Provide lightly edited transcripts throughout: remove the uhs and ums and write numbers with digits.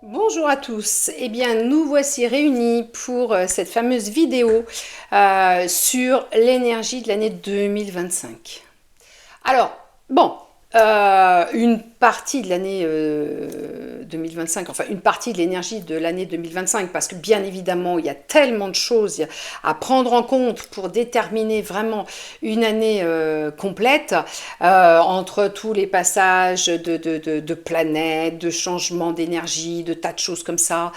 Bonjour à tous, eh bien nous voici réunis pour cette fameuse vidéo sur l'énergie de l'année 2025. Alors, bon, une partie de l'année 2025, enfin une partie de l'énergie de l'année 2025, parce que bien évidemment, il y a tellement de choses à prendre en compte pour déterminer vraiment une année complète, entre tous les passages de planètes, de changements d'énergie, de tas de choses comme ça,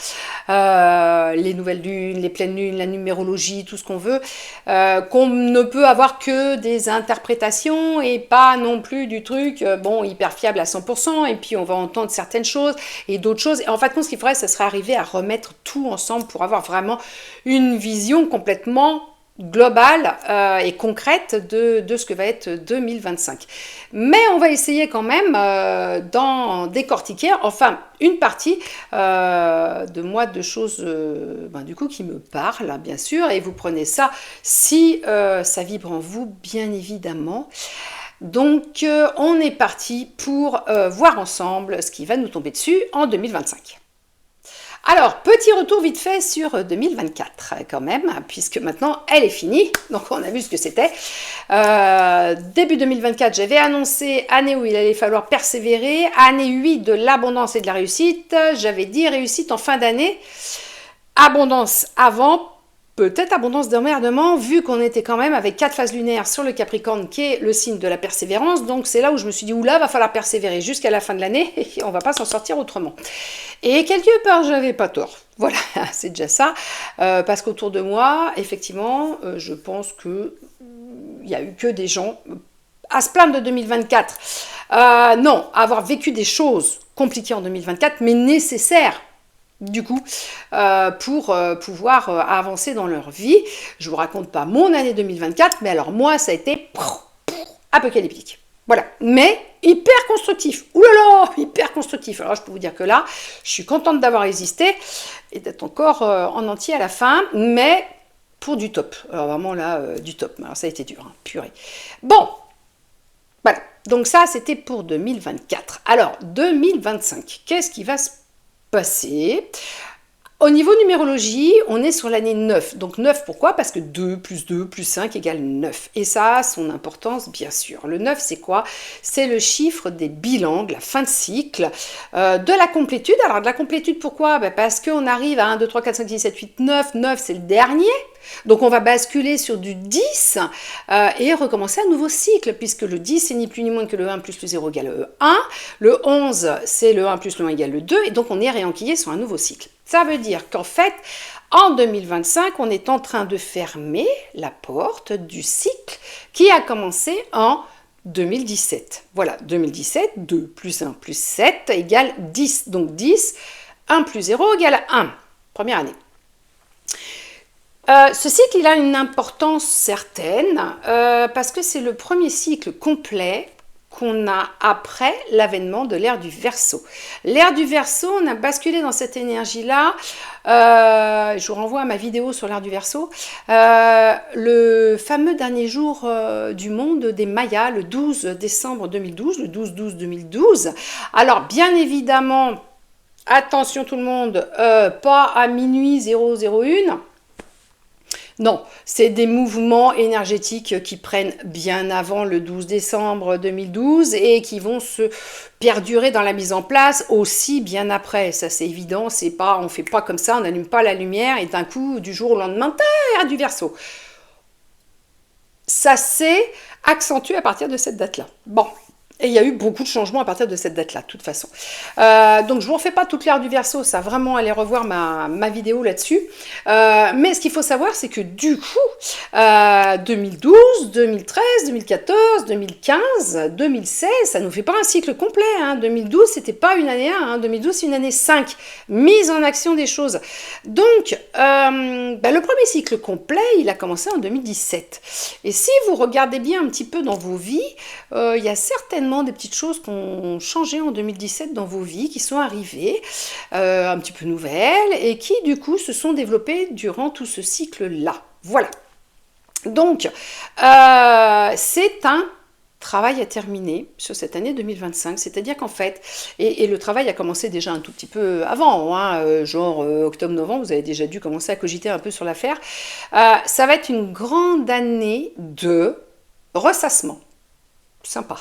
les nouvelles lunes, les pleines lunes, la numérologie, tout ce qu'on veut, qu'on ne peut avoir que des interprétations et pas non plus du truc, bon, hyper fiable à 100%, et puis on va entendre certaines choses et d'autres choses. Et en fait, ce qu'il faudrait, ce serait arriver à remettre tout ensemble pour avoir vraiment une vision complètement globale et concrète de ce que va être 2025. Mais on va essayer quand même d'en décortiquer, enfin, une partie de choses du coup qui me parlent, hein, bien sûr, et vous prenez ça si ça vibre en vous, bien évidemment. Donc, on est parti pour voir ensemble ce qui va nous tomber dessus en 2025. Alors, petit retour vite fait sur 2024 quand même, puisque maintenant elle est finie, donc on a vu ce que c'était. Début 2024, j'avais annoncé année où il allait falloir persévérer, année 8 de l'abondance et de la réussite, j'avais dit réussite en fin d'année, abondance avant, peut-être abondance d'emmerdement, vu qu'on était quand même avec 4 phases lunaires sur le Capricorne, qui est le signe de la persévérance. Donc c'est là où je me suis dit, oula, va falloir persévérer jusqu'à la fin de l'année, et on va pas s'en sortir autrement. Et quelque part, j'avais pas tort. Voilà, c'est déjà ça. Parce qu'autour de moi, effectivement, je pense que il y a eu que des gens à se plaindre de 2024. Non, avoir vécu des choses compliquées en 2024, mais nécessaires du coup, pour pouvoir avancer dans leur vie. Je vous raconte pas mon année 2024, mais alors moi, ça a été apocalyptique. Voilà, mais hyper constructif. Ouh là là, hyper constructif. Alors je peux vous dire que là, je suis contente d'avoir résisté et d'être encore en entier à la fin, mais pour du top. Alors vraiment là, du top. Alors ça a été dur, hein, purée. Bon, voilà. Donc ça, c'était pour 2024. Alors, 2025, qu'est-ce qui va se passer? Au niveau numérologie, on est sur l'année 9. Donc 9, pourquoi? Parce que 2 plus 5 égale 9. Et ça a son importance, bien sûr. Le 9, c'est quoi? C'est le chiffre des bilans, de la fin de cycle, de la complétude. Alors de la complétude, pourquoi? Parce qu'on arrive à 1, 2, 3, 4, 5, 6, 7, 8, 9. 9, c'est le dernier. Donc on va basculer sur du 10 et recommencer un nouveau cycle, puisque le 10, c'est ni plus ni moins que le 1 plus le 0 égale le 1. Le 11, c'est le 1 plus le 1 égale le 2. Et donc on est réenquillé sur un nouveau cycle. Ça veut dire qu'en fait, en 2025, on est en train de fermer la porte du cycle qui a commencé en 2017. Voilà, 2017, 2 plus 1 plus 7 égale 10. Donc 10, 1 plus 0 égale 1. Première année. Ce cycle, il a une importance certaine parce que c'est le premier cycle complet qu'on a après l'avènement de l'ère du Verseau. L'ère du Verseau, on a basculé dans cette énergie-là. Je vous renvoie à ma vidéo sur l'ère du Verseau. Le fameux dernier jour du monde des Mayas, le 12 décembre 2012, le 12-12-2012. Alors, bien évidemment, attention tout le monde, pas à minuit 001. Non, c'est des mouvements énergétiques qui prennent bien avant le 12 décembre 2012 et qui vont se perdurer dans la mise en place aussi bien après. Ça, c'est évident, c'est pas, on fait pas comme ça, on n'allume pas la lumière et d'un coup, du jour au lendemain, terre du Verseau. Ça s'est accentué à partir de cette date-là. Bon. Et il y a eu beaucoup de changements à partir de cette date-là, de toute façon. Donc, je ne vous refais pas toute l'ère du Verseau, ça vraiment, allez revoir ma vidéo là-dessus. Mais ce qu'il faut savoir, c'est que du coup, 2012, 2013, 2014, 2015, 2016, ça ne nous fait pas un cycle complet. Hein. 2012, c'était pas une année 1, hein. 2012, c'est une année 5. Mise en action des choses. Donc, le premier cycle complet, il a commencé en 2017. Et si vous regardez bien un petit peu dans vos vies, il y a certainement des petites choses qui ont changé en 2017 dans vos vies, qui sont arrivées, un petit peu nouvelles, et qui du coup se sont développées durant tout ce cycle-là. Voilà. Donc, c'est un travail à terminer sur cette année 2025. C'est-à-dire qu'en fait, et le travail a commencé déjà un tout petit peu avant, hein, genre octobre-novembre, vous avez déjà dû commencer à cogiter un peu sur l'affaire. Ça va être une grande année de ressassement. Sympa.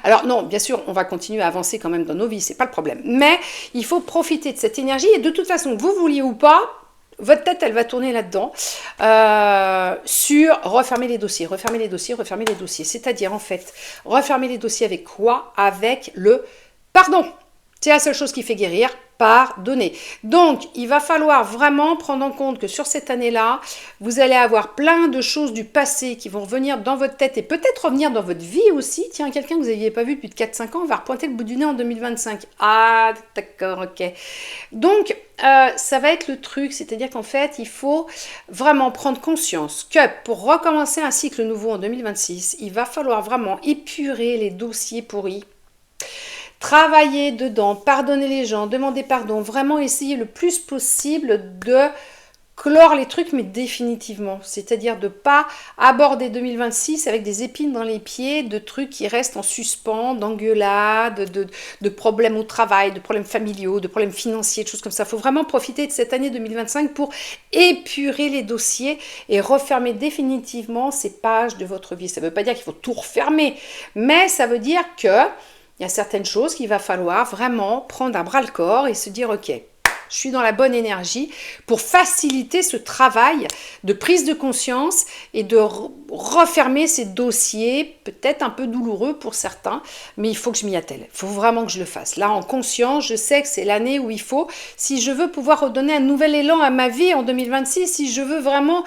Alors non, bien sûr, on va continuer à avancer quand même dans nos vies, c'est pas le problème. Mais il faut profiter de cette énergie et de toute façon, vous vouliez ou pas, votre tête, elle va tourner là-dedans sur refermer les dossiers, refermer les dossiers, refermer les dossiers. C'est-à-dire, en fait, refermer les dossiers avec quoi? Avec le pardon. C'est la seule chose qui fait guérir, pardonner. Donc, il va falloir vraiment prendre en compte que sur cette année-là, vous allez avoir plein de choses du passé qui vont revenir dans votre tête et peut-être revenir dans votre vie aussi. Tiens, quelqu'un que vous n'aviez pas vu depuis 4-5 ans va repointer le bout du nez en 2025. Ah, d'accord, ok. Donc, ça va être le truc, c'est-à-dire qu'en fait, il faut vraiment prendre conscience que pour recommencer un cycle nouveau en 2026, il va falloir vraiment épurer les dossiers pourris. Travailler dedans, pardonner les gens, demander pardon, vraiment essayer le plus possible de clore les trucs, mais définitivement. C'est-à-dire de ne pas aborder 2026 avec des épines dans les pieds, de trucs qui restent en suspens, d'engueulades, de problèmes au travail, de problèmes familiaux, de problèmes financiers, de choses comme ça. Il faut vraiment profiter de cette année 2025 pour épurer les dossiers et refermer définitivement ces pages de votre vie. Ça ne veut pas dire qu'il faut tout refermer, mais ça veut dire que il y a certaines choses qu'il va falloir vraiment prendre à bras le corps et se dire ok, je suis dans la bonne énergie pour faciliter ce travail de prise de conscience et de refermer ces dossiers, peut-être un peu douloureux pour certains, mais il faut que je m'y attelle. Il faut vraiment que je le fasse. Là, en conscience, je sais que c'est l'année où il faut, si je veux pouvoir redonner un nouvel élan à ma vie en 2026, si je veux vraiment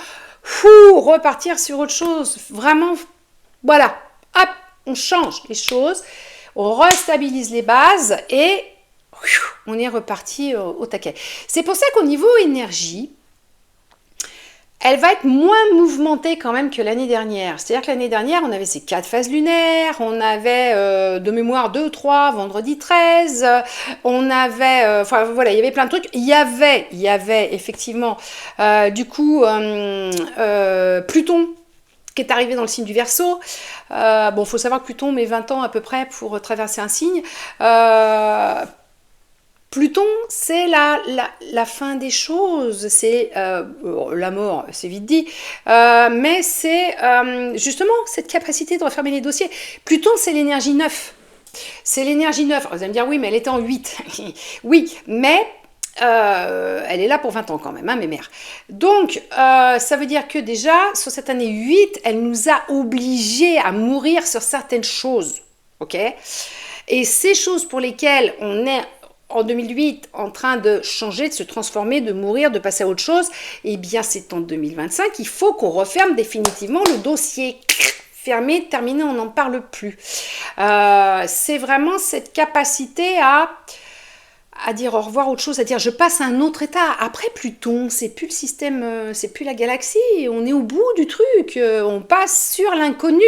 repartir sur autre chose, vraiment, voilà, hop, on change les choses. On restabilise les bases et on est reparti au taquet. C'est pour ça qu'au niveau énergie, elle va être moins mouvementée quand même que l'année dernière. C'est-à-dire que l'année dernière, on avait ces 4 phases lunaires, on avait de mémoire 2, 3, vendredi 13, on avait, enfin voilà, il y avait plein de trucs. Il y avait effectivement, du coup, Pluton, qui est arrivé dans le signe du Verseau. Bon, il faut savoir que Pluton met 20 ans à peu près pour traverser un signe. Pluton, c'est la fin des choses, c'est la mort, c'est vite dit, mais c'est justement cette capacité de refermer les dossiers. Pluton, c'est l'énergie 9. C'est l'énergie 9. Vous allez me dire, oui, mais elle était en 8. Oui, mais elle est là pour 20 ans quand même, hein, mes mères. Donc, ça veut dire que déjà, sur cette année 8, elle nous a obligés à mourir sur certaines choses. Ok ? Et ces choses pour lesquelles on est en 2008 en train de changer, de se transformer, de mourir, de passer à autre chose, eh bien, c'est en 2025, il faut qu'on referme définitivement le dossier. Fermé, terminé, on n'en parle plus. C'est vraiment cette capacité à dire au revoir, autre chose, à dire je passe à un autre état. Après Pluton, c'est plus le système, c'est plus la galaxie, on est au bout du truc, on passe sur l'inconnu.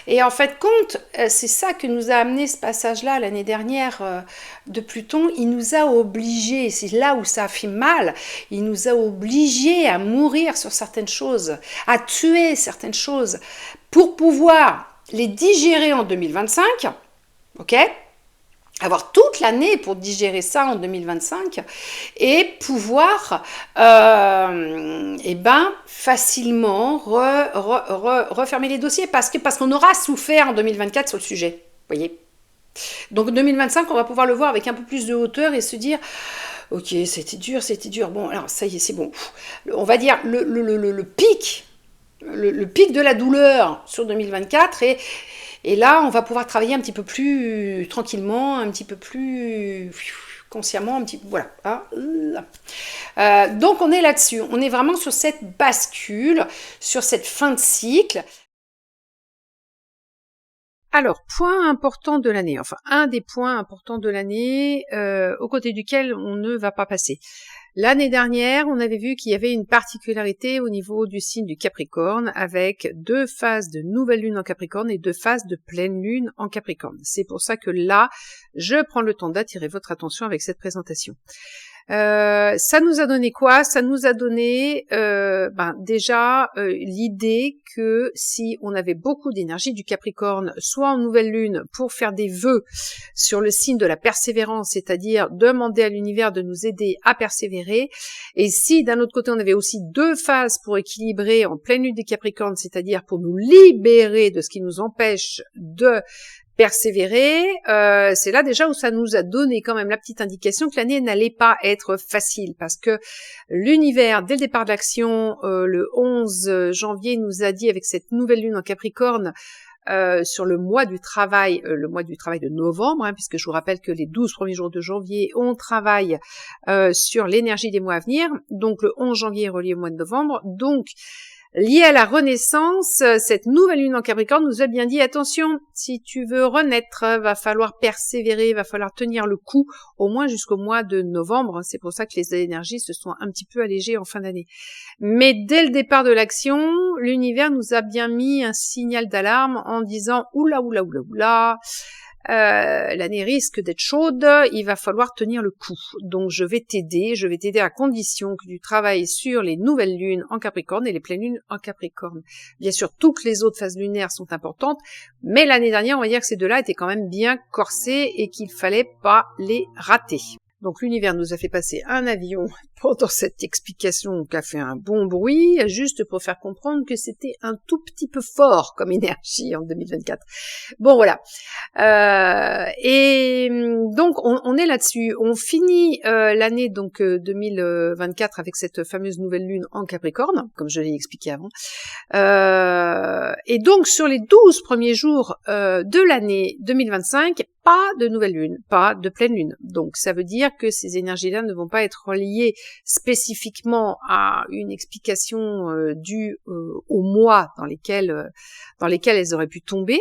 Et en fait, compte, c'est ça que nous a amené ce passage-là l'année dernière de Pluton. Il nous a obligés, c'est là où ça a fait mal, il nous a obligés à mourir sur certaines choses, à tuer certaines choses, pour pouvoir les digérer en 2025, ok ? Avoir toute l'année pour digérer ça en 2025 et pouvoir facilement refermer les dossiers parce qu'on aura souffert en 2024 sur le sujet. Vous voyez ? Donc 2025, on va pouvoir le voir avec un peu plus de hauteur et se dire ok, c'était dur. Bon, alors ça y est, c'est bon. On va dire le pic de la douleur sur 2024 et là, on va pouvoir travailler un petit peu plus tranquillement, un petit peu plus consciemment, un petit voilà. Donc on est là-dessus, on est vraiment sur cette bascule, sur cette fin de cycle. Alors, point important de l'année, enfin un des points importants de l'année aux côtés duquel on ne va pas passer. L'année dernière, on avait vu qu'il y avait une particularité au niveau du signe du Capricorne avec 2 phases de nouvelle lune en Capricorne et 2 phases de pleine lune en Capricorne. C'est pour ça que là, je prends le temps d'attirer votre attention avec cette présentation. Ça nous a donné quoi? Ça nous a donné déjà l'idée que si on avait beaucoup d'énergie du Capricorne, soit en nouvelle lune pour faire des vœux sur le signe de la persévérance, c'est-à-dire demander à l'univers de nous aider à persévérer, et si d'un autre côté on avait aussi 2 phases pour équilibrer en pleine lune du Capricorne, c'est-à-dire pour nous libérer de ce qui nous empêche de persévérer, c'est là déjà où ça nous a donné quand même la petite indication que l'année n'allait pas être facile, parce que l'univers, dès le départ de l'action, le 11 janvier, nous a dit avec cette nouvelle lune en Capricorne, sur le mois du travail de novembre, puisque je vous rappelle que les 12 premiers jours de janvier, on travaille sur l'énergie des mois à venir, donc le 11 janvier est relié au mois de novembre, donc lié à la renaissance, cette nouvelle lune en Capricorne nous a bien dit, attention, si tu veux renaître, va falloir persévérer, va falloir tenir le coup, au moins jusqu'au mois de novembre. C'est pour ça que les énergies se sont un petit peu allégées en fin d'année. Mais dès le départ de l'action, l'univers nous a bien mis un signal d'alarme en disant, oula, l'année risque d'être chaude, il va falloir tenir le coup. Donc je vais t'aider à condition que tu travailles sur les nouvelles lunes en Capricorne et les pleines lunes en Capricorne. Bien sûr, toutes les autres phases lunaires sont importantes, mais l'année dernière, on va dire que ces 2-là étaient quand même bien corsés et qu'il fallait pas les rater. Donc l'univers nous a fait passer un avion pendant cette explication qui a fait un bon bruit, juste pour faire comprendre que c'était un tout petit peu fort comme énergie en 2024. Bon voilà. Et donc on est là-dessus. On finit l'année donc 2024 avec cette fameuse nouvelle lune en Capricorne, comme je l'ai expliqué avant. Et donc sur les 12 premiers jours de l'année 2025, pas de nouvelle lune, pas de pleine lune. Donc ça veut dire que ces énergies-là ne vont pas être reliées spécifiquement à une explication due au mois dans lesquels elles auraient pu tomber.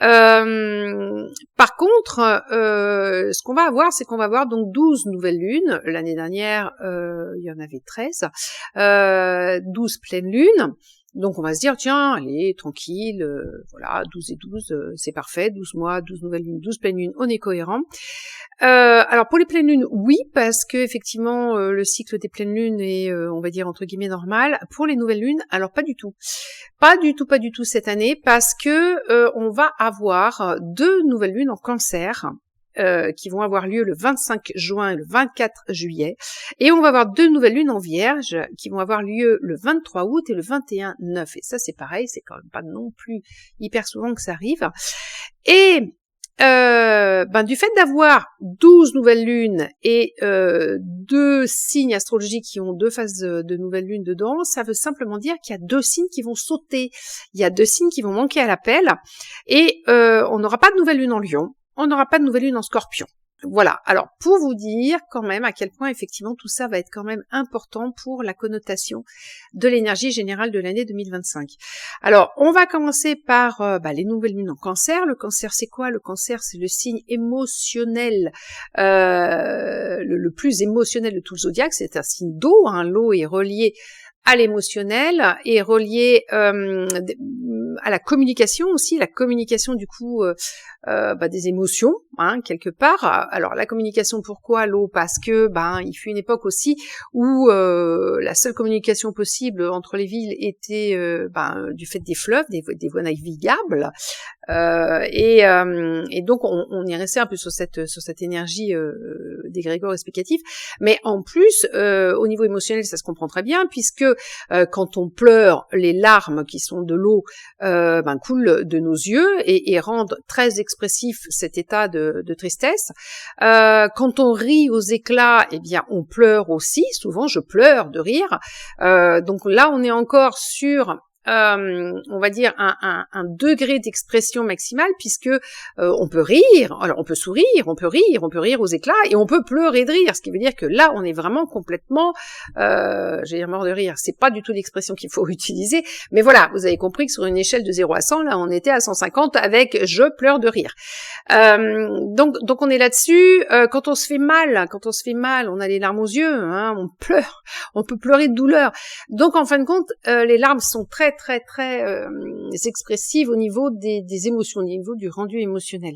Par contre, ce qu'on va avoir, c'est qu'on va avoir donc 12 nouvelles lunes. L'année dernière, il y en avait 13. 12 pleines lunes. Donc on va se dire, tiens, allez, tranquille, voilà, 12 et 12, c'est parfait, 12 mois, 12 nouvelles lunes, 12 pleines lunes, on est cohérent. Alors pour les pleines lunes, oui, parce que effectivement le cycle des pleines lunes est, on va dire entre guillemets normal. Pour les nouvelles lunes, alors pas du tout cette année, parce que on va avoir 2 nouvelles lunes en Cancer. Qui vont avoir lieu le 25 juin et le 24 juillet. Et on va avoir 2 nouvelles lunes en Vierge qui vont avoir lieu le 23 août et le 21/9. Et ça, c'est pareil, c'est quand même pas non plus hyper souvent que ça arrive. Et du fait d'avoir 12 nouvelles lunes et 2 signes astrologiques qui ont 2 phases de nouvelles lunes dedans, ça veut simplement dire qu'il y a 2 signes qui vont sauter. Il y a 2 signes qui vont manquer à l'appel. Et on n'aura pas de nouvelle lune en Lion. On n'aura pas de nouvelle lune en Scorpion. Voilà. Alors, pour vous dire quand même à quel point, effectivement, tout ça va être quand même important pour la connotation de l'énergie générale de l'année 2025. Alors, on va commencer par les nouvelles lunes en Cancer. Le Cancer, c'est quoi? Le Cancer, c'est le signe émotionnel, le plus émotionnel de tout le zodiaque. C'est un signe d'eau. L'eau est reliée à l'émotionnel et relié à la communication aussi, la communication du coup des émotions quelque part. Alors la communication, pourquoi l'eau? Parce que il fut une époque aussi où la seule communication possible entre les villes était du fait des fleuves, des voies navigables, et donc on est resté un peu sur cette énergie d'égrégore explicatif. Mais en plus au niveau émotionnel, ça se comprend très bien, puisque quand on pleure, les larmes qui sont de l'eau coulent de nos yeux et rendent très expressif cet état de tristesse. Quand on rit aux éclats, eh bien on pleure aussi. Souvent je pleure de rire. Donc là on est encore sur on va dire un degré d'expression maximale, puisque on peut rire, alors on peut sourire, on peut rire aux éclats, et on peut pleurer de rire, ce qui veut dire que là on est vraiment complètement j'allais dire mort de rire. C'est pas du tout l'expression qu'il faut utiliser, mais voilà, vous avez compris que sur une échelle de 0 à 100, là on était à 150 avec je pleure de rire. Donc on est là-dessus. Quand on se fait mal, on a les larmes aux yeux, on pleure, on peut pleurer de douleur. Donc en fin de compte, les larmes sont très expressives au niveau des émotions, au niveau du rendu émotionnel.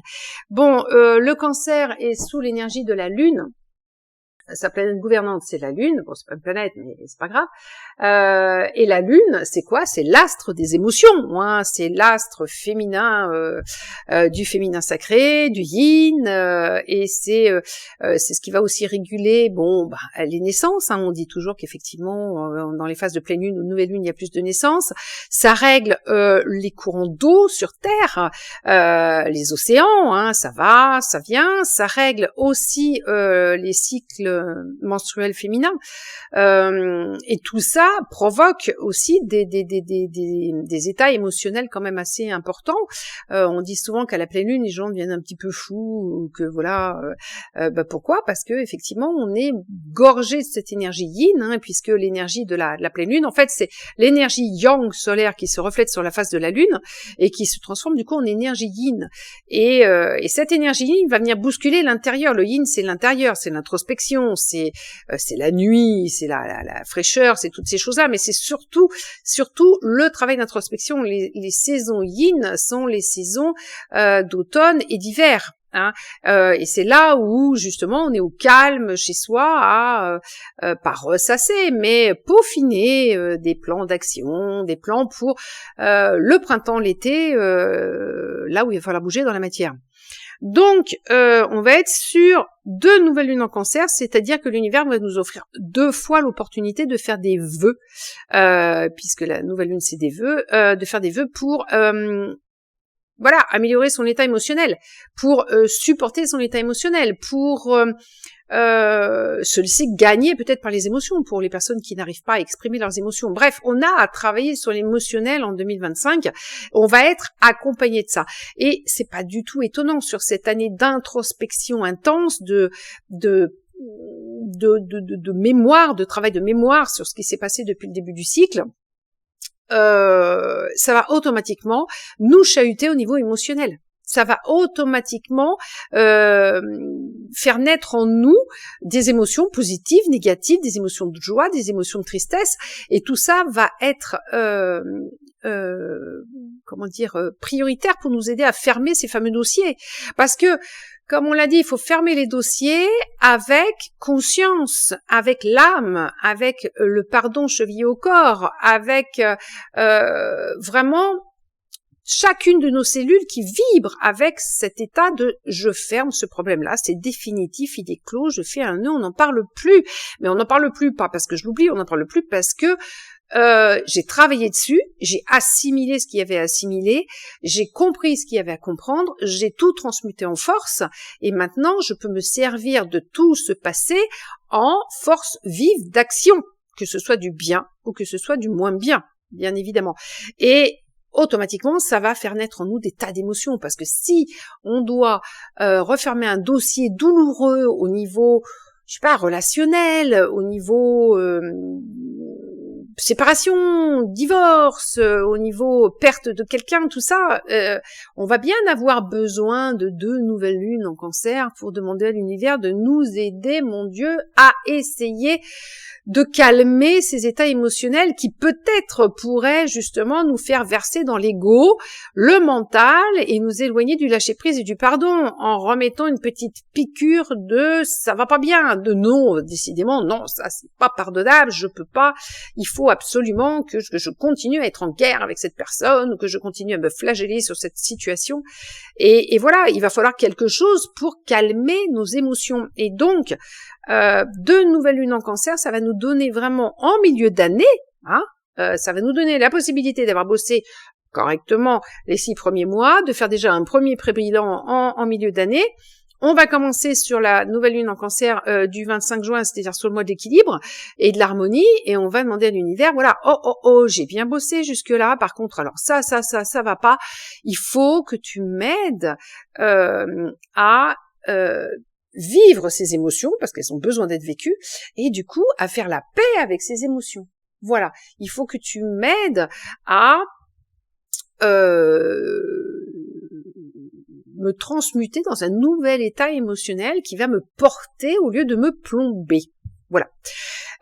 Bon, le Cancer est sous l'énergie de la Lune. sa planète gouvernante, c'est la Lune. Bon, c'est pas une planète, mais c'est pas grave. Et la Lune, c'est quoi? C'est l'astre des émotions. Hein. C'est l'astre féminin, du féminin sacré, du Yin, et c'est ce qui va aussi réguler, les naissances. Hein. On dit toujours qu'effectivement, dans les phases de pleine Lune ou de nouvelle Lune, il y a plus de naissances. Ça règle les courants d'eau sur Terre, les océans. Hein, ça va, ça vient. Ça règle aussi les cycles menstruels féminins, et tout ça provoque aussi des états émotionnels quand même assez importants. On dit souvent qu'à la pleine lune les gens deviennent un petit peu fous, ou que voilà, pourquoi? Parce que effectivement on est gorgé de cette énergie yin, hein, puisque l'énergie de la pleine lune, en fait, c'est l'énergie yang solaire qui se reflète sur la face de la lune et qui se transforme du coup en énergie yin. Et cette énergie yin va venir bousculer l'intérieur. Le yin, c'est l'intérieur, c'est l'introspection, c'est la nuit, c'est la fraîcheur, c'est toutes ces choses-là, mais c'est surtout le travail d'introspection. Les saisons yin sont les saisons d'automne et d'hiver. Hein, et c'est là où justement on est au calme chez soi à pas ressasser, mais peaufiner des plans d'action, des plans pour le printemps, l'été, là où il va falloir bouger dans la matière. Donc, on va être sur 2 nouvelles lunes en Cancer, c'est-à-dire que l'univers va nous offrir 2 fois l'opportunité de faire des vœux, puisque la nouvelle lune c'est des vœux, de faire des vœux pour améliorer son état émotionnel, pour supporter son état émotionnel, pour se laisser gagner peut-être par les émotions, pour les personnes qui n'arrivent pas à exprimer leurs émotions. Bref, on a à travailler sur l'émotionnel en 2025. On va être accompagné de ça. Et c'est pas du tout étonnant sur cette année d'introspection intense, de mémoire, de travail de mémoire sur ce qui s'est passé depuis le début du cycle. Ça va automatiquement nous chahuter au niveau émotionnel. Ça va automatiquement faire naître en nous des émotions positives, négatives, des émotions de joie, des émotions de tristesse, et tout ça va être prioritaire pour nous aider à fermer ces fameux dossiers. Parce que, comme on l'a dit, il faut fermer les dossiers avec conscience, avec l'âme, avec le pardon chevillé au corps, avec vraiment chacune de nos cellules qui vibre avec cet état de je ferme ce problème-là, c'est définitif, il est clos, je fais un nœud, on n'en parle plus. Mais on n'en parle plus pas parce que je l'oublie, on n'en parle plus parce que j'ai travaillé dessus, j'ai assimilé ce qu'il y avait à assimiler, j'ai compris ce qu'il y avait à comprendre, j'ai tout transmuté en force, et maintenant je peux me servir de tout ce passé en force vive d'action, que ce soit du bien ou que ce soit du moins bien, bien évidemment. Et automatiquement, ça va faire naître en nous des tas d'émotions, parce que si on doit refermer un dossier douloureux au niveau, relationnel, au niveau séparation, divorce, au niveau perte de quelqu'un, tout ça, on va bien avoir besoin de 2 nouvelles lunes en Cancer pour demander à l'univers de nous aider, mon Dieu, à essayer de calmer ces états émotionnels qui peut-être pourraient justement nous faire verser dans l'ego, le mental, et nous éloigner du lâcher-prise et du pardon, en remettant une petite piqûre de « ça va pas bien », de « non, décidément, non, ça c'est pas pardonnable, je peux pas, il faut absolument que je continue à être en guerre avec cette personne, ou que je continue à me flageller sur cette situation ». Et voilà, il va falloir quelque chose pour calmer nos émotions. Et donc, 2 nouvelles lunes en Cancer, ça va nous donner vraiment en milieu d'année, ça va nous donner la possibilité d'avoir bossé correctement les 6 premiers mois, de faire déjà un premier pré-bilan en milieu d'année. On va commencer sur la nouvelle lune en Cancer du 25 juin, c'est-à-dire sur le mois d'équilibre et de l'harmonie, et on va demander à l'univers, voilà, j'ai bien bossé jusque-là, par contre, alors ça va pas, il faut que tu m'aides à vivre ces émotions, parce qu'elles ont besoin d'être vécues, et du coup, à faire la paix avec ces émotions. Voilà, il faut que tu m'aides à me transmuter dans un nouvel état émotionnel qui va me porter au lieu de me plomber. Voilà.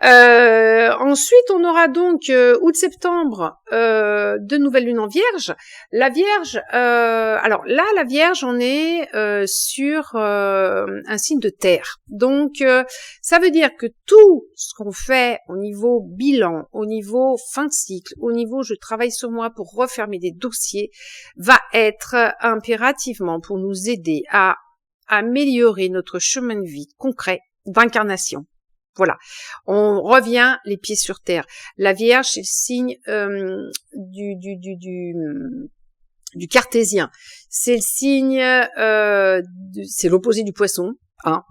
Ensuite, on aura donc août-septembre de nouvelles lunes en Vierge. La Vierge, alors là, la Vierge, on est sur un signe de terre. Donc, ça veut dire que tout ce qu'on fait au niveau bilan, au niveau fin de cycle, au niveau je travaille sur moi pour refermer des dossiers, va être impérativement pour nous aider à améliorer notre chemin de vie concret d'incarnation. Voilà, on revient les pieds sur terre. La Vierge, c'est le signe du cartésien. C'est le signe, c'est l'opposé du poisson.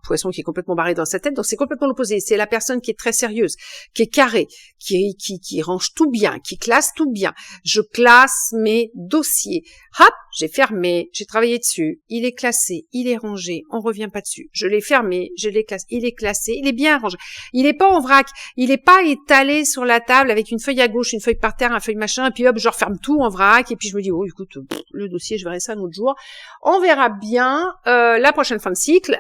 Poisson qui est complètement barré dans sa tête, donc c'est complètement l'opposé. C'est la personne qui est très sérieuse, qui est carrée, qui range tout bien, qui classe tout bien. Je classe mes dossiers. Hop, j'ai fermé, j'ai travaillé dessus, il est classé, il est rangé, on revient pas dessus. Je l'ai fermé, je l'ai classé, il est classé, il est bien rangé. Il est pas en vrac, il est pas étalé sur la table avec une feuille à gauche, une feuille par terre, une feuille machin, et puis hop, je referme tout en vrac, et puis je me dis, oh écoute, le dossier, je verrai ça un autre jour. On verra bien la prochaine fin de cycle.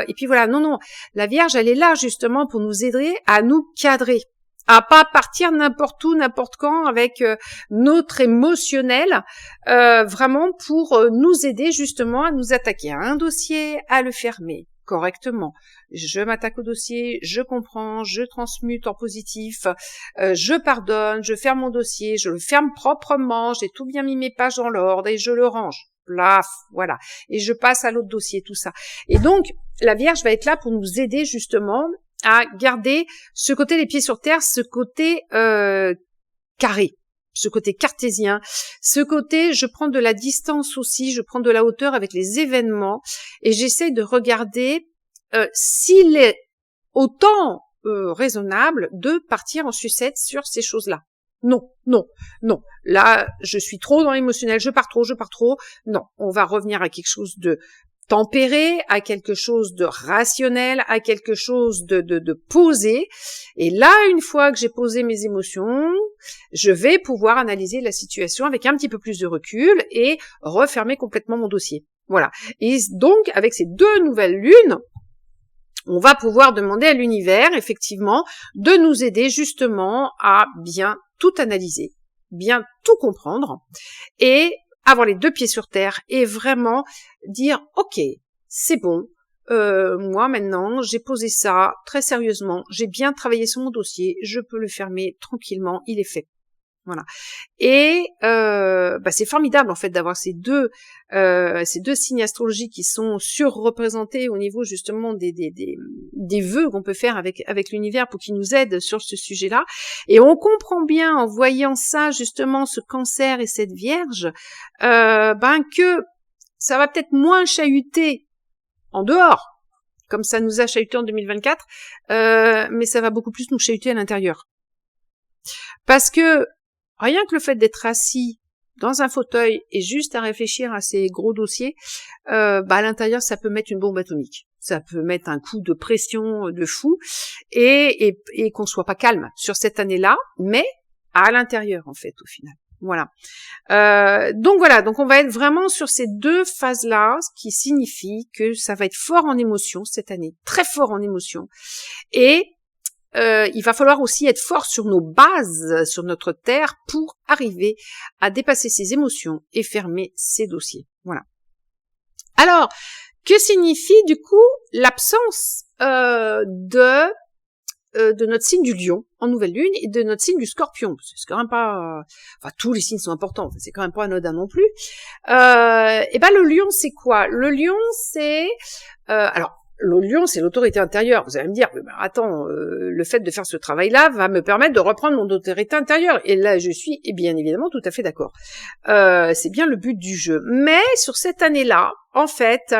Et puis voilà, non, la Vierge, elle est là justement pour nous aider à nous cadrer, à pas partir n'importe où, n'importe quand avec notre émotionnel, vraiment pour nous aider justement à nous attaquer à un dossier, à le fermer correctement. Je m'attaque au dossier, je comprends, je transmute en positif, je pardonne, je ferme mon dossier, je le ferme proprement, j'ai tout bien mis mes pages dans l'ordre et je le range. Plaf, voilà. Et je passe à l'autre dossier, tout ça. Et donc, la Vierge va être là pour nous aider justement à garder ce côté les pieds sur terre, ce côté carré, ce côté cartésien, ce côté je prends de la distance aussi, je prends de la hauteur avec les événements et j'essaie de regarder s'il est autant raisonnable de partir en sucette sur ces choses-là. Non. Là, je suis trop dans l'émotionnel, je pars trop. Non, on va revenir à quelque chose de tempéré, à quelque chose de rationnel, à quelque chose de posé. Et là, une fois que j'ai posé mes émotions, je vais pouvoir analyser la situation avec un petit peu plus de recul et refermer complètement mon dossier. Voilà. Et donc, avec ces deux nouvelles lunes, on va pouvoir demander à l'univers, effectivement, de nous aider justement à bien tout analyser, bien tout comprendre et avoir les deux pieds sur terre et vraiment dire « Ok, c'est bon, moi maintenant, j'ai posé ça très sérieusement, j'ai bien travaillé sur mon dossier, je peux le fermer tranquillement, il est fait. » Voilà. Et c'est formidable en fait d'avoir ces deux signes astrologiques qui sont surreprésentés au niveau justement des vœux qu'on peut faire avec l'univers pour qu'il nous aide sur ce sujet-là. Et on comprend bien en voyant ça justement, ce Cancer et cette Vierge, que ça va peut-être moins chahuter en dehors, comme ça nous a chahuté en 2024, mais ça va beaucoup plus nous chahuter à l'intérieur. Parce que rien que le fait d'être assis dans un fauteuil et juste à réfléchir à ces gros dossiers, à l'intérieur, ça peut mettre une bombe atomique. Ça peut mettre un coup de pression de fou et qu'on soit pas calme sur cette année-là, mais à l'intérieur, en fait, au final. Voilà. Donc on va être vraiment sur ces deux phases-là, ce qui signifie que ça va être fort en émotion cette année, très fort en émotion. Et il va falloir aussi être fort sur nos bases, sur notre terre, pour arriver à dépasser ces émotions et fermer ces dossiers. Voilà. Alors, que signifie du coup l'absence de notre signe du Lion en nouvelle lune et de notre signe du Scorpion? C'est quand même pas, tous les signes sont importants, c'est quand même pas anodin non plus. Le Lion, c'est quoi? Le Lion, c'est le Lion, c'est l'autorité intérieure. Vous allez me dire, attends, le fait de faire ce travail-là va me permettre de reprendre mon autorité intérieure. Et là, je suis, bien évidemment, tout à fait d'accord. C'est bien le but du jeu. Mais sur cette année-là, en fait,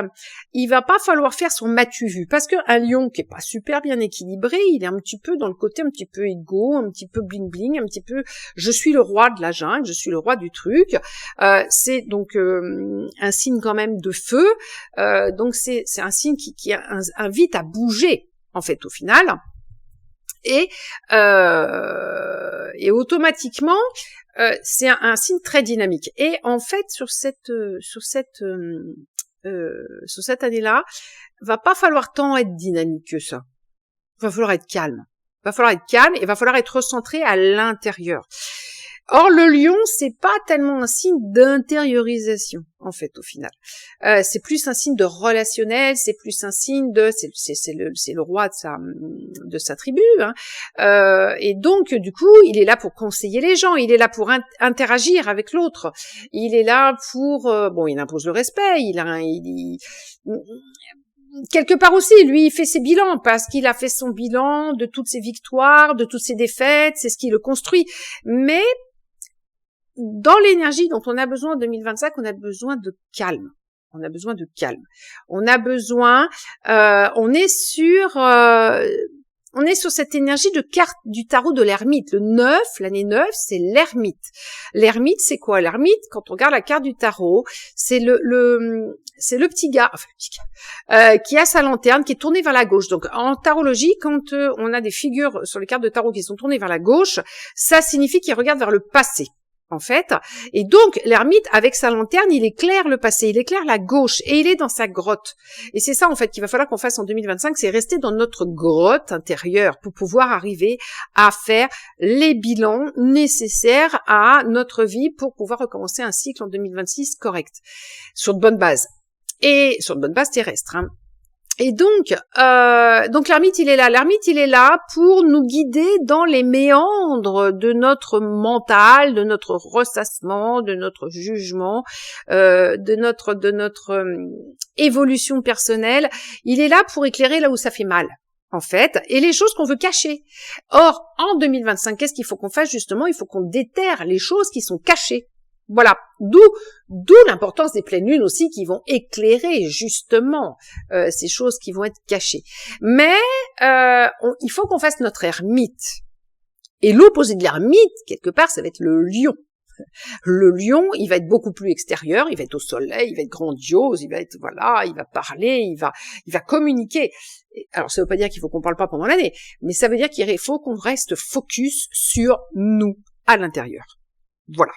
il va pas falloir faire son matu vu. Parce qu'un lion qui est pas super bien équilibré, il est un petit peu dans le côté un petit peu égo, un petit peu bling-bling, un petit peu, je suis le roi de la jungle, je suis le roi du truc. C'est donc un signe quand même de feu. Donc c'est un signe qui invite à bouger, en fait, au final. Et automatiquement, c'est un signe très dynamique. Et en fait, sur cette année-là, va pas falloir tant être dynamique que ça. il va falloir être calme. Il va falloir être calme et il va falloir être recentré à l'intérieur. Or, le lion, c'est pas tellement un signe d'intériorisation, en fait, au final. C'est plus un signe de relationnel, c'est plus un signe de, c'est le roi de sa tribu, hein. Et donc, du coup, il est là pour conseiller les gens, il est là pour interagir avec l'autre, il est là pour, bon, il impose le respect, quelque part aussi, lui, il fait ses bilans parce qu'il a fait son bilan de toutes ses victoires, de toutes ses défaites, c'est ce qui le construit. Mais dans l'énergie dont on a besoin en 2025, on a besoin de calme. On a besoin de calme. On a besoin, on est sur cette énergie de carte du tarot de l'ermite. Le 9, l'année 9, c'est l'ermite. L'ermite, c'est quoi? L'ermite, quand on regarde la carte du tarot, c'est c'est le petit gars, qui a sa lanterne, qui est tournée vers la gauche. Donc, en tarologie, quand on a des figures sur les cartes de tarot qui sont tournées vers la gauche, ça signifie qu'il regarde vers le passé, en fait. Et donc, l'ermite, avec sa lanterne, il éclaire le passé, il éclaire la gauche, et il est dans sa grotte. Et c'est ça, en fait, qu'il va falloir qu'on fasse en 2025, c'est rester dans notre grotte intérieure pour pouvoir arriver à faire les bilans nécessaires à notre vie pour pouvoir recommencer un cycle en 2026 correct, sur de bonnes bases. Et sur de bonnes bases terrestres, hein. Et donc l'ermite, il est là. L'ermite, il est là pour nous guider dans les méandres de notre mental, de notre ressassement, de notre jugement, de notre évolution personnelle. Il est là pour éclairer là où ça fait mal, en fait, et les choses qu'on veut cacher. Or, en 2025, qu'est-ce qu'il faut qu'on fasse justement? Il faut qu'on déterre les choses qui sont cachées. Voilà, d'où l'importance des pleines lunes aussi qui vont éclairer justement ces choses qui vont être cachées. Mais il faut qu'on fasse notre ermite. Et l'opposé de l'ermite, quelque part, ça va être le lion. Le lion, il va être beaucoup plus extérieur, il va être au soleil, il va être grandiose, il va être, voilà, il va parler, il va communiquer. Alors, ça veut pas dire qu'il faut qu'on parle pas pendant l'année, mais ça veut dire qu'il faut qu'on reste focus sur nous, à l'intérieur. Voilà.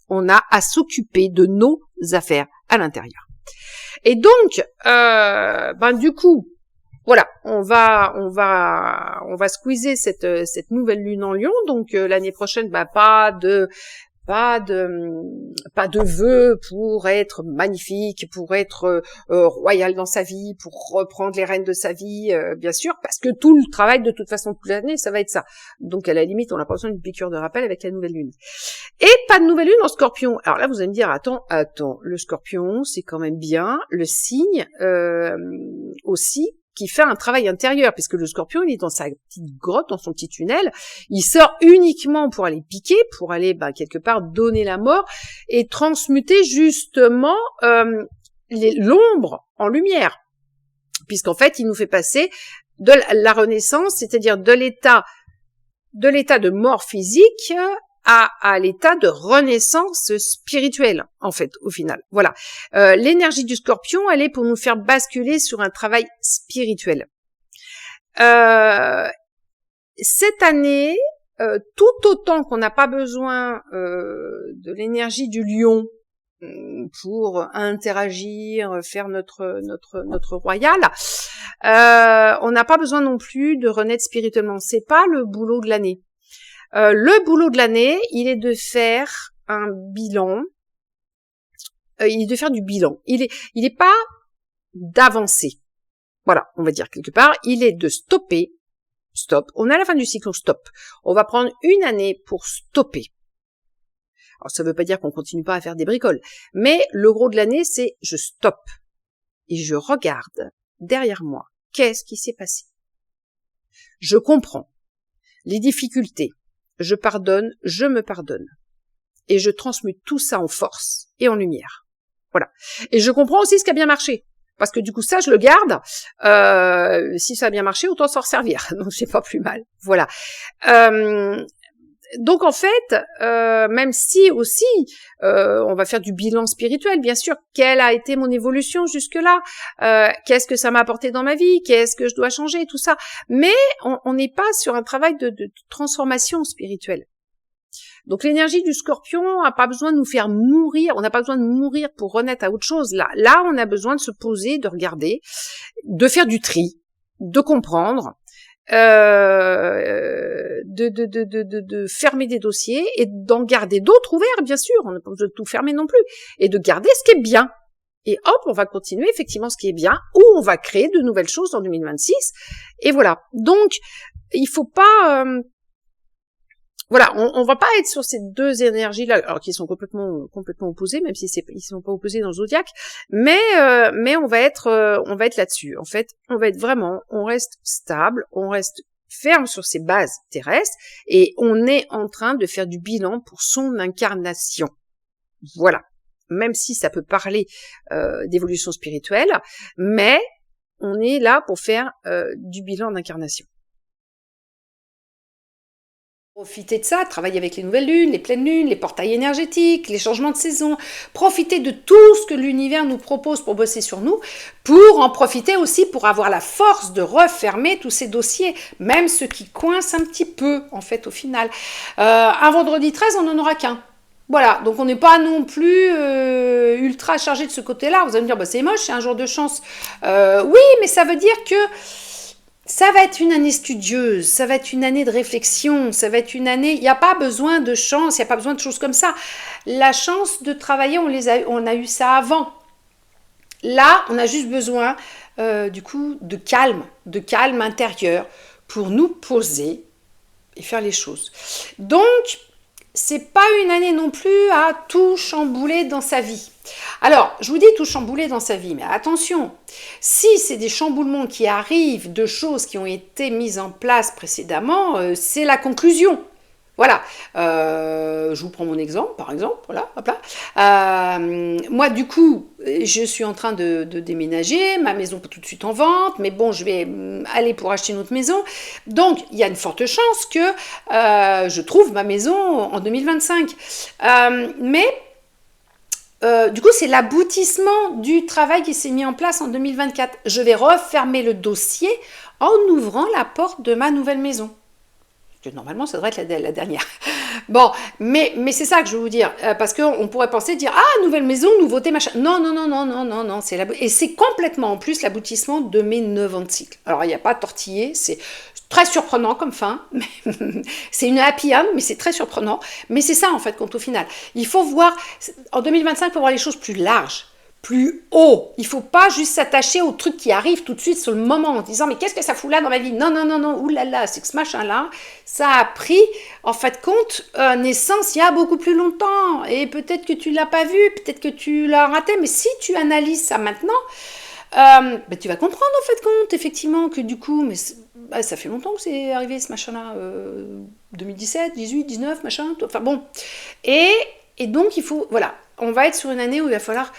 On a à s'occuper de nos affaires à l'intérieur. Et donc, du coup, voilà, on va squeezer cette nouvelle lune en Lion. Donc l'année prochaine, pas de vœux pour être magnifique, pour être royal dans sa vie, pour reprendre les rênes de sa vie, bien sûr, parce que tout le travail de toute façon toute l'année, ça va être ça. Donc à la limite, on n'a pas besoin d'une piqûre de rappel avec la nouvelle lune. Et pas de nouvelle lune en Scorpion. Alors là, vous allez me dire, attends, le Scorpion, c'est quand même bien le signe aussi qui fait un travail intérieur, puisque le Scorpion, il est dans sa petite grotte, dans son petit tunnel, il sort uniquement pour aller piquer, pour aller quelque part donner la mort et transmuter justement l'ombre en lumière, puisqu'en fait, il nous fait passer de la renaissance, c'est-à-dire de l'état de mort physique à l'état de renaissance spirituelle, en fait, au final. Voilà. L'énergie du Scorpion, elle est pour nous faire basculer sur un travail spirituel. Cette année, tout autant qu'on n'a pas besoin de l'énergie du Lion pour interagir, faire notre royal, on n'a pas besoin non plus de renaître spirituellement. C'est pas le boulot de l'année. Le boulot de l'année, il est de faire un bilan. Il est de faire du bilan. Il est pas d'avancer. Voilà, on va dire quelque part. Il est de stopper. Stop. On est à la fin du cycle, on stop. On va prendre une année pour stopper. Alors, ça veut pas dire qu'on continue pas à faire des bricoles. Mais le gros de l'année, c'est je stoppe. Et je regarde derrière moi. Qu'est-ce qui s'est passé? Je comprends les difficultés. Je pardonne, je me pardonne. Et je transmute tout ça en force et en lumière. Voilà. Et je comprends aussi ce qui a bien marché. Parce que du coup, ça, je le garde. Si ça a bien marché, autant s'en resservir. Donc, c'est pas plus mal. Voilà. Donc, en fait, même si aussi, on va faire du bilan spirituel, bien sûr. Quelle a été mon évolution jusque-là? Qu'est-ce que ça m'a apporté dans ma vie? Qu'est-ce que je dois changer? Tout ça. Mais on n'est pas sur un travail de transformation spirituelle. Donc l'énergie du Scorpion n'a pas besoin de nous faire mourir, on n'a pas besoin de mourir pour renaître à autre chose. Là, on a besoin de se poser, de regarder, de faire du tri, de comprendre de fermer des dossiers et d'en garder d'autres ouverts, bien sûr, on n'a pas besoin de tout fermer non plus, et de garder ce qui est bien. Et hop, on va continuer effectivement ce qui est bien, ou on va créer de nouvelles choses en 2026, et voilà. Donc, il faut pas... voilà, on va pas être sur ces deux énergies-là, alors qui sont complètement opposées, même si ils sont pas opposés dans le zodiaque, mais on va être là-dessus. En fait, on reste stable, on reste ferme sur ses bases terrestres, et on est en train de faire du bilan pour son incarnation. Voilà. Même si ça peut parler d'évolution spirituelle, mais on est là pour faire du bilan d'incarnation. Profitez de ça, travaillez avec les nouvelles lunes, les pleines lunes, les portails énergétiques, les changements de saison. Profitez de tout ce que l'univers nous propose pour bosser sur nous, pour en profiter aussi pour avoir la force de refermer tous ces dossiers, même ceux qui coincent un petit peu, en fait, au final. Un vendredi 13, on n'en aura qu'un. Voilà, donc on n'est pas non plus ultra chargé de ce côté-là. Vous allez me dire, bah, c'est moche, c'est un jour de chance. Oui, mais ça veut dire que ça va être une année studieuse, ça va être une année de réflexion, ça va être une année... Il n'y a pas besoin de chance, il n'y a pas besoin de choses comme ça. La chance de travailler, on a eu ça avant. Là, on a juste besoin, du coup, de calme intérieur pour nous poser et faire les choses. Donc, c'est pas une année non plus à tout chambouler dans sa vie. Alors, je vous dis tout chambouler dans sa vie, mais attention, si c'est des chamboulements qui arrivent de choses qui ont été mises en place précédemment, c'est la conclusion. Voilà, je vous prends mon exemple, par exemple, voilà, hop là. Moi, du coup, je suis en train de déménager, ma maison pas tout de suite en vente, mais bon, je vais aller pour acheter une autre maison. Donc, il y a une forte chance que je trouve ma maison en 2025. Du coup, c'est l'aboutissement du travail qui s'est mis en place en 2024. Je vais refermer le dossier en ouvrant la porte de ma nouvelle maison. Normalement, ça devrait être la dernière. Bon, mais c'est ça que je veux vous dire, parce qu'on pourrait penser, dire, ah, nouvelle maison, nouveauté, machin. Non, et c'est complètement en plus l'aboutissement de mes 9 ans de cycle. Alors, il n'y a pas tortillé, c'est très surprenant comme fin, c'est une happy hour, mais c'est très surprenant, mais c'est ça en fait, compte au final. Il faut voir, en 2025, il faut voir les choses plus larges, plus haut. Il ne faut pas juste s'attacher aux trucs qui arrivent tout de suite sur le moment en disant mais qu'est-ce que ça fout là dans ma vie? Non, oulala, c'est que ce machin-là, ça a pris en fait compte naissance il y a beaucoup plus longtemps. Et peut-être que tu ne l'as pas vu, peut-être que tu l'as raté, mais si tu analyses ça maintenant, tu vas comprendre en fait compte effectivement que du coup, mais ça fait longtemps que c'est arrivé ce machin-là, 2017, 18, 19, machin, enfin bon. Et donc il faut, voilà, on va être sur une année où il va falloir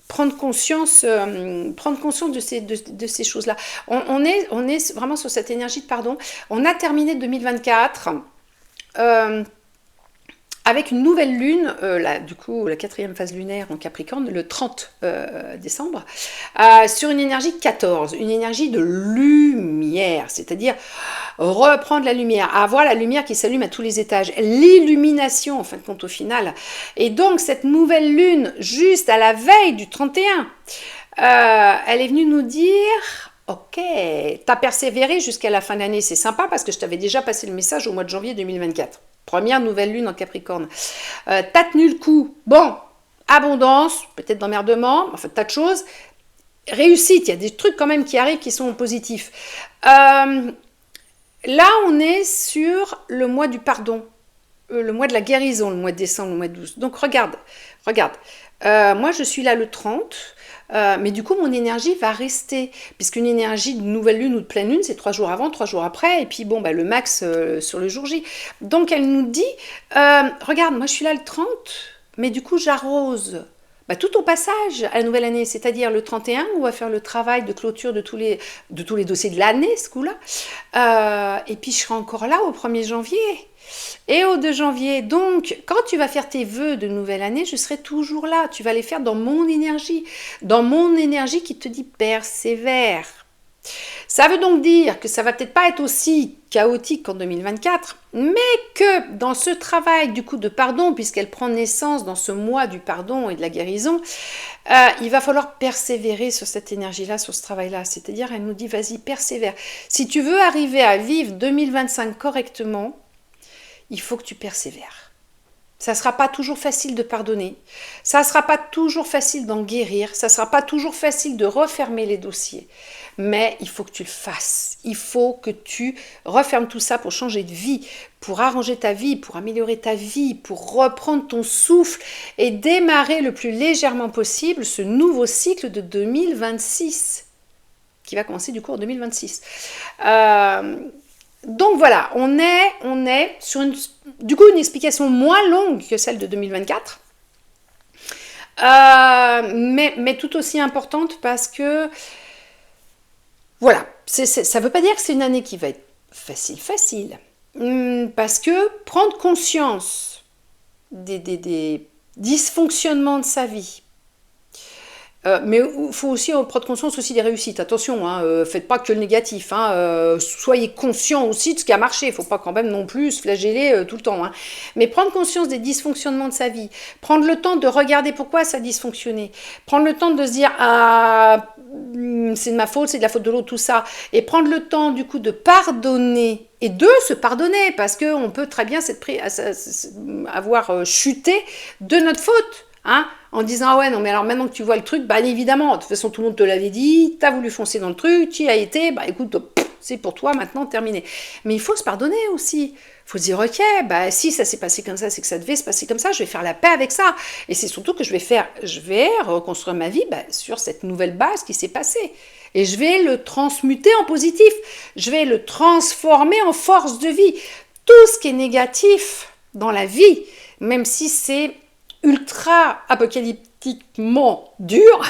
prendre conscience de ces choses-là. On est vraiment sur cette énergie de pardon. On a terminé 2024 avec une nouvelle lune, du coup la 4e phase lunaire en Capricorne, le 30 décembre, sur une énergie 14, une énergie de lumière, c'est-à-dire reprendre la lumière, avoir la lumière qui s'allume à tous les étages, l'illumination en fin de compte au final. Et donc cette nouvelle lune, juste à la veille du 31, elle est venue nous dire... Ok, t'as persévéré jusqu'à la fin de l'année, c'est sympa parce que je t'avais déjà passé le message au mois de janvier 2024. Première nouvelle lune en Capricorne. T'as tenu le coup. Bon, abondance, peut-être d'emmerdement, enfin tas de choses. Réussite, il y a des trucs quand même qui arrivent qui sont positifs. Là, on est sur le mois du pardon, le mois de la guérison, le mois de décembre, le mois de 12. Donc regarde. Moi, je suis là le 30. Mais du coup, mon énergie va rester, puisqu'une énergie de nouvelle lune ou de pleine lune, c'est 3 jours avant, 3 jours après, et puis bon, le max sur le jour J. Donc, elle nous dit, regarde, moi je suis là le 30, mais du coup, j'arrose tout au passage à la nouvelle année, c'est-à-dire le 31, où on va faire le travail de clôture de tous les dossiers de l'année, ce coup-là. Et puis, je serai encore là au 1er janvier. Et au 2 janvier, donc, quand tu vas faire tes vœux de nouvelle année, je serai toujours là. Tu vas les faire dans mon énergie qui te dit persévère. Ça veut donc dire que ça va peut-être pas être aussi chaotique qu'en 2024, mais que dans ce travail du coup de pardon, puisqu'elle prend naissance dans ce mois du pardon et de la guérison, il va falloir persévérer sur cette énergie-là, sur ce travail-là. C'est-à-dire, elle nous dit, vas-y, persévère. Si tu veux arriver à vivre 2025 correctement, il faut que tu persévères. Ça ne sera pas toujours facile de pardonner, ça ne sera pas toujours facile d'en guérir, ça ne sera pas toujours facile de refermer les dossiers, mais il faut que tu le fasses, il faut que tu refermes tout ça pour changer de vie, pour arranger ta vie, pour améliorer ta vie, pour reprendre ton souffle et démarrer le plus légèrement possible ce nouveau cycle de 2026, qui va commencer du coup en 2026. Donc voilà, on est sur une explication moins longue que celle de 2024, mais tout aussi importante parce que, voilà, ça ne veut pas dire que c'est une année qui va être facile, parce que prendre conscience des dysfonctionnements de sa vie, mais il faut aussi prendre conscience aussi des réussites. Attention, faites pas que le négatif. Soyez conscient aussi de ce qui a marché. Il ne faut pas quand même non plus se flageller tout le temps. Mais prendre conscience des dysfonctionnements de sa vie. Prendre le temps de regarder pourquoi ça a dysfonctionné. Prendre le temps de se dire c'est de ma faute, c'est de la faute de l'autre, tout ça. Et prendre le temps du coup de pardonner et de se pardonner. Parce qu'on peut très bien avoir chuté de notre faute. En disant, ah ouais, non, mais alors maintenant que tu vois le truc, bah évidemment, de toute façon, tout le monde te l'avait dit, t'as voulu foncer dans le truc, tu y as été, bah écoute, c'est pour toi, maintenant, terminé. Mais il faut se pardonner aussi. Il faut se dire, ok, bah si ça s'est passé comme ça, c'est que ça devait se passer comme ça, je vais faire la paix avec ça. Et c'est surtout que je vais reconstruire ma vie sur cette nouvelle base qui s'est passée. Et je vais le transmuter en positif. Je vais le transformer en force de vie. Tout ce qui est négatif dans la vie, même si c'est ultra apocalyptiquement dur,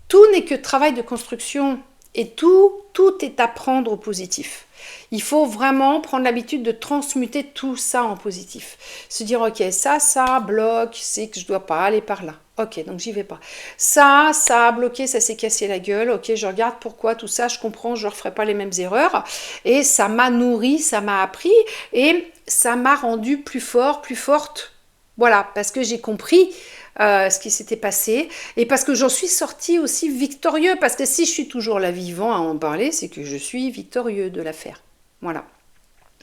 tout n'est que travail de construction et tout est à prendre au positif. Il faut vraiment prendre l'habitude de transmuter tout ça en positif. Se dire, ok, ça bloque, c'est que je dois pas aller par là. Ok, donc j'y vais pas. Ça a bloqué, ça s'est cassé la gueule. Ok, je regarde pourquoi tout ça, je comprends, je ne referai pas les mêmes erreurs. Et ça m'a nourri, ça m'a appris et ça m'a rendu plus fort, plus forte. Voilà, parce que j'ai compris ce qui s'était passé et parce que j'en suis sortie aussi victorieux. Parce que si je suis toujours là vivant à en parler, c'est que je suis victorieux de l'affaire. Voilà.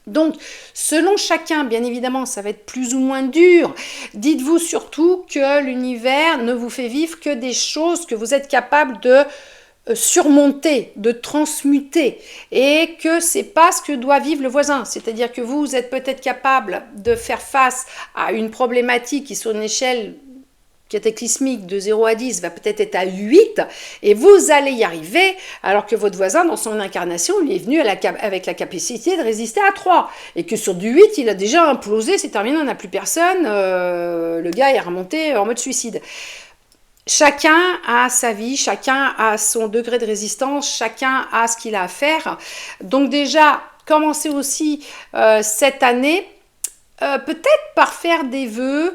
Donc, selon chacun, bien évidemment, ça va être plus ou moins dur. Dites-vous surtout que l'univers ne vous fait vivre que des choses que vous êtes capable de surmonter, de transmuter, et que c'est pas ce que doit vivre le voisin. C'est-à-dire que vous êtes peut-être capable de faire face à une problématique qui, sur une échelle cataclysmique de 0 à 10 va peut-être être à 8 et vous allez y arriver alors que votre voisin dans son incarnation il est venu avec la capacité de résister à 3 et que sur du 8 il a déjà implosé, c'est terminé, on n'a plus personne, le gars est remonté en mode suicide. Chacun a sa vie, chacun a son degré de résistance, chacun a ce qu'il a à faire. Donc déjà, commencez aussi cette année peut-être par faire des vœux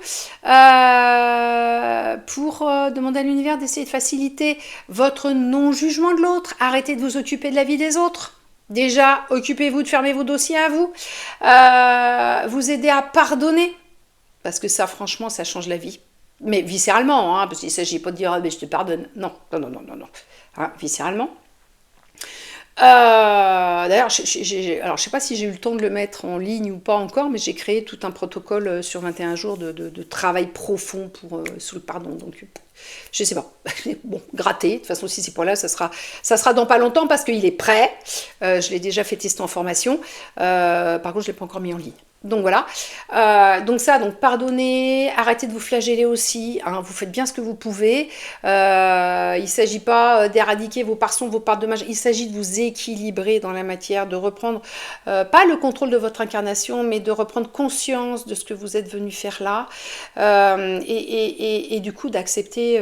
pour demander à l'univers d'essayer de faciliter votre non-jugement de l'autre. Arrêtez de vous occuper de la vie des autres. Déjà, occupez-vous de fermer vos dossiers à vous. Vous aider à pardonner. Parce que ça, franchement, ça change la vie. Mais viscéralement, parce qu'il ne s'agit pas de dire « ah, mais je te pardonne ». Non. Viscéralement. D'ailleurs, alors je sais pas si j'ai eu le temps de le mettre en ligne ou pas encore, mais j'ai créé tout un protocole sur 21 jours de travail profond sur le pardon. Donc, je sais pas. Bon, gratter. De toute façon, si c'est pas là, ça sera dans pas longtemps parce qu'il est prêt. Je l'ai déjà fait tester en formation. Par contre, je l'ai pas encore mis en ligne. Donc voilà, donc pardonnez, arrêtez de vous flageller aussi, vous faites bien ce que vous pouvez, il ne s'agit pas d'éradiquer vos parts sombres, vos parts de dommages, il s'agit de vous équilibrer dans la matière, de reprendre, pas le contrôle de votre incarnation, mais de reprendre conscience de ce que vous êtes venu faire là, et du coup d'accepter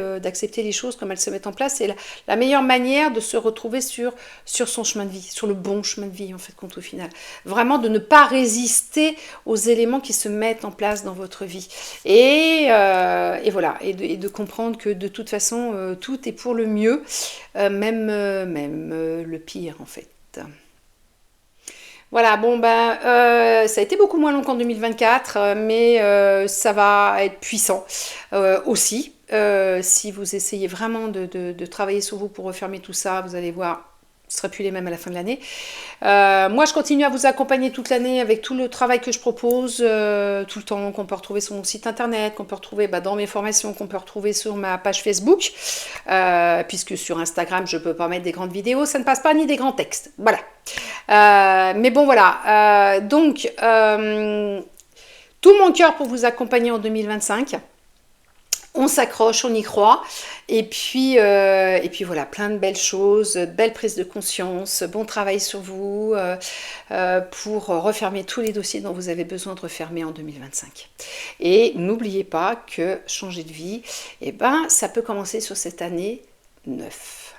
les choses comme elles se mettent en place. C'est la meilleure manière de se retrouver sur son chemin de vie, sur le bon chemin de vie en fait, compte au final. Vraiment de ne pas résister aux éléments qui se mettent en place dans votre vie. Et voilà, et de comprendre que de toute façon, tout est pour le mieux, même le pire en fait. Voilà, bon ben, ça a été beaucoup moins long qu'en 2024, mais ça va être puissant aussi. Si vous essayez vraiment de travailler sur vous pour refermer tout ça, vous allez voir, ce ne sera plus les mêmes à la fin de l'année. Moi, je continue à vous accompagner toute l'année avec tout le travail que je propose, tout le temps, qu'on peut retrouver sur mon site internet, qu'on peut retrouver dans mes formations, qu'on peut retrouver sur ma page Facebook, puisque sur Instagram, je ne peux pas mettre des grandes vidéos, ça ne passe pas, ni des grands textes. Voilà. Mais bon, voilà. Donc, tout mon cœur pour vous accompagner en 2025. On s'accroche, on y croit, et puis voilà, plein de belles choses, belle prise de conscience, bon travail sur vous pour refermer tous les dossiers dont vous avez besoin de refermer en 2025. Et n'oubliez pas que changer de vie, ça peut commencer sur cette année 9.